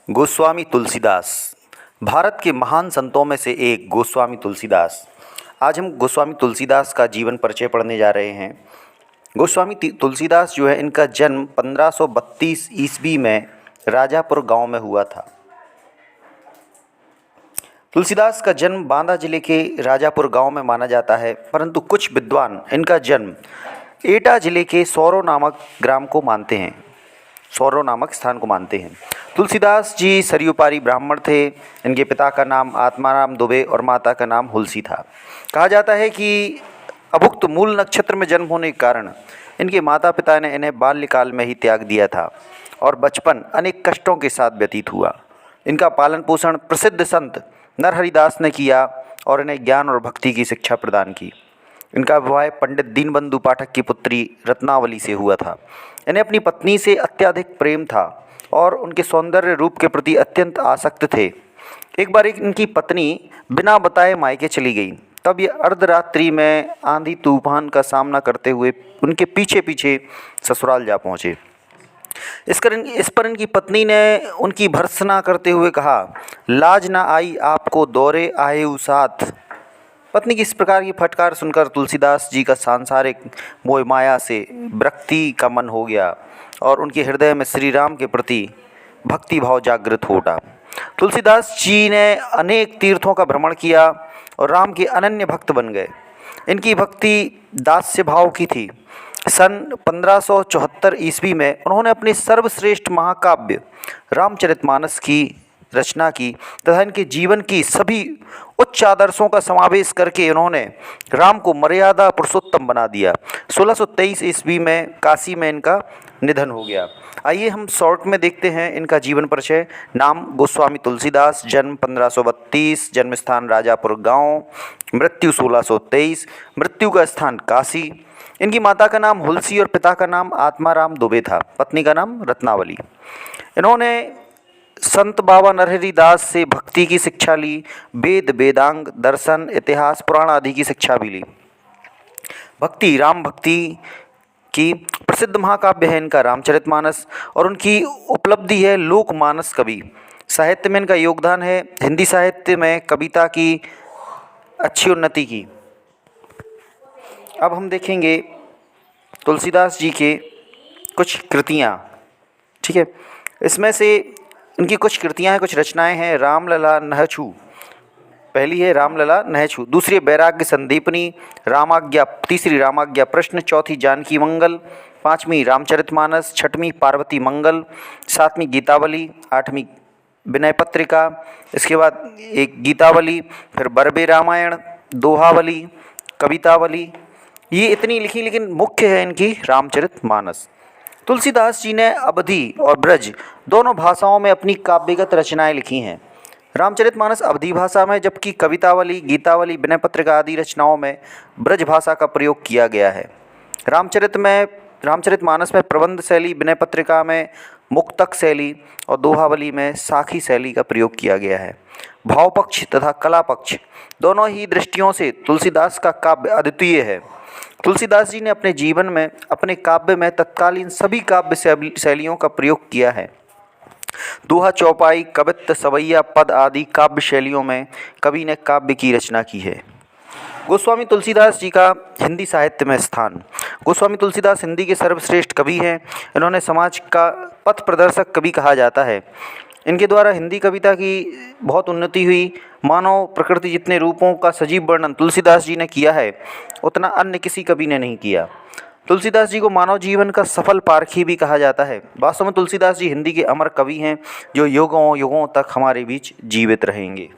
गोस्वामी तुलसीदास भारत के महान संतों में से एक गोस्वामी तुलसीदास। आज हम गोस्वामी तुलसीदास का जीवन परिचय पढ़ने जा रहे हैं। गोस्वामी तुलसीदास जो है, इनका जन्म 1532 ईस्वी में राजापुर गांव में हुआ था। तुलसीदास का जन्म बांदा जिले के राजापुर गांव में माना जाता है, परंतु कुछ विद्वान इनका जन्म एटा जिले के सौरो नामक ग्राम को मानते हैं, सौरो नामक स्थान को मानते हैं। तुलसीदास जी सरयूपारी ब्राह्मण थे। इनके पिता का नाम आत्माराम दुबे और माता का नाम हुलसी था। कहा जाता है कि अभुक्त मूल नक्षत्र में जन्म होने के कारण इनके माता पिता ने इन्हें बाल्यकाल में ही त्याग दिया था और बचपन अनेक कष्टों के साथ व्यतीत हुआ। इनका पालन पोषण प्रसिद्ध संत नरहरिदास ने किया और इन्हें ज्ञान और भक्ति की शिक्षा प्रदान की। इनका विवाह पंडित दीनबंधु पाठक की पुत्री रत्नावली से हुआ था। इन्हें अपनी पत्नी से अत्यधिक प्रेम था और उनके सौंदर्य रूप के प्रति अत्यंत आसक्त थे। एक बार इनकी पत्नी बिना बताए मायके चली गई। तब ये अर्धरात्रि में आंधी तूफान का सामना करते हुए उनके पीछे पीछे ससुराल जा पहुँचे। इस पर इनकी पत्नी ने उनकी भर्त्सना करते हुए कहा, लाज ना आई आपको दौरे आए साथ। पत्नी की इस प्रकार की फटकार सुनकर तुलसीदास जी का सांसारिक मोह माया से विरक्ति का मन हो गया और उनके हृदय में श्री राम के प्रति भक्ति भाव जागृत हो उठा। तुलसीदास जी ने अनेक तीर्थों का भ्रमण किया और राम के अनन्य भक्त बन गए। इनकी भक्ति दास्य भाव की थी। सन 1574 ईस्वी में उन्होंने अपने सर्वश्रेष्ठ महाकाव्य रामचरितमानस की रचना की तथा इनके जीवन की सभी उच्च आदर्शों का समावेश करके उन्होंने राम को मर्यादा पुरुषोत्तम बना दिया। 1623 ईस्वी में काशी में इनका निधन हो गया। आइए हम शॉर्ट में देखते हैं इनका जीवन परिचय। नाम गोस्वामी तुलसीदास, जन्म 1532, जन्म स्थान राजापुर गांव, मृत्यु 1623, मृत्यु का स्थान काशी। इनकी माता का नाम हुलसी और पिता का नाम आत्माराम दुबे था, पत्नी का नाम रत्नावली। इन्होंने संत बाबा नरहरिदास से भक्ति की शिक्षा ली, वेद वेदांग दर्शन इतिहास पुराण आदि की शिक्षा भी ली। भक्ति राम भक्ति की प्रसिद्ध महाकाव्य है इनका रामचरितमानस और उनकी उपलब्धि है लोकमानस कवि। साहित्य में इनका योगदान है, हिंदी साहित्य में कविता की अच्छी उन्नति की। अब हम देखेंगे तुलसीदास जी के कुछ कृतियाँ, ठीक है। इसमें से इनकी कुछ कृतियाँ हैं, कुछ रचनाएं हैं। रामलला नहछू, पहली है रामलला नहछू, दूसरी वैराग्य संदीपनी, रामाज्ञा, तीसरी रामाज्ञा प्रश्न, चौथी जानकी मंगल, पांचवी रामचरितमानस, छठवीं पार्वती मंगल, सातवीं गीतावली, आठवीं विनय पत्रिका, इसके बाद एक गीतावली, फिर बरबे रामायण, दोहावली, कवितावली। ये इतनी लिखी, लेकिन मुख्य है इनकी रामचरितमानस। तुलसीदास जी ने अवधी और ब्रज दोनों भाषाओं में अपनी काव्यगत रचनाएं लिखी हैं। रामचरितमानस अवधी भाषा में, जबकि कवितावली, गीतावली, विनय पत्रिका आदि रचनाओं में ब्रज भाषा का प्रयोग किया गया है। रामचरितमानस में प्रबंध शैली, विनय पत्रिका में मुक्तक शैली और दोहावली में साखी शैली का प्रयोग किया गया है। भाव पक्ष तथा कला पक्ष दोनों ही दृष्टियों से तुलसीदास का काव्य अद्वितीय है। तुलसीदास जी ने अपने जीवन में, अपने काव्य में तत्कालीन सभी काव्य शैलियों का प्रयोग किया है। दोहा, चौपाई, कवित्त, सवैया, पद आदि काव्य शैलियों में कवि ने काव्य की रचना की है। गोस्वामी तुलसीदास जी का हिंदी साहित्य में स्थान। गोस्वामी तुलसीदास हिंदी के सर्वश्रेष्ठ कवि हैं। इन्होंने समाज का पथ प्रदर्शक कवि कहा जाता है। इनके द्वारा हिंदी कविता की बहुत उन्नति हुई। मानव प्रकृति जितने रूपों का सजीव वर्णन तुलसीदास जी ने किया है, उतना अन्य किसी कवि ने नहीं किया। तुलसीदास जी को मानव जीवन का सफल पारखी भी कहा जाता है। वास्तव में तुलसीदास जी हिंदी के अमर कवि हैं, जो युगों युगों तक हमारे बीच जीवित रहेंगे।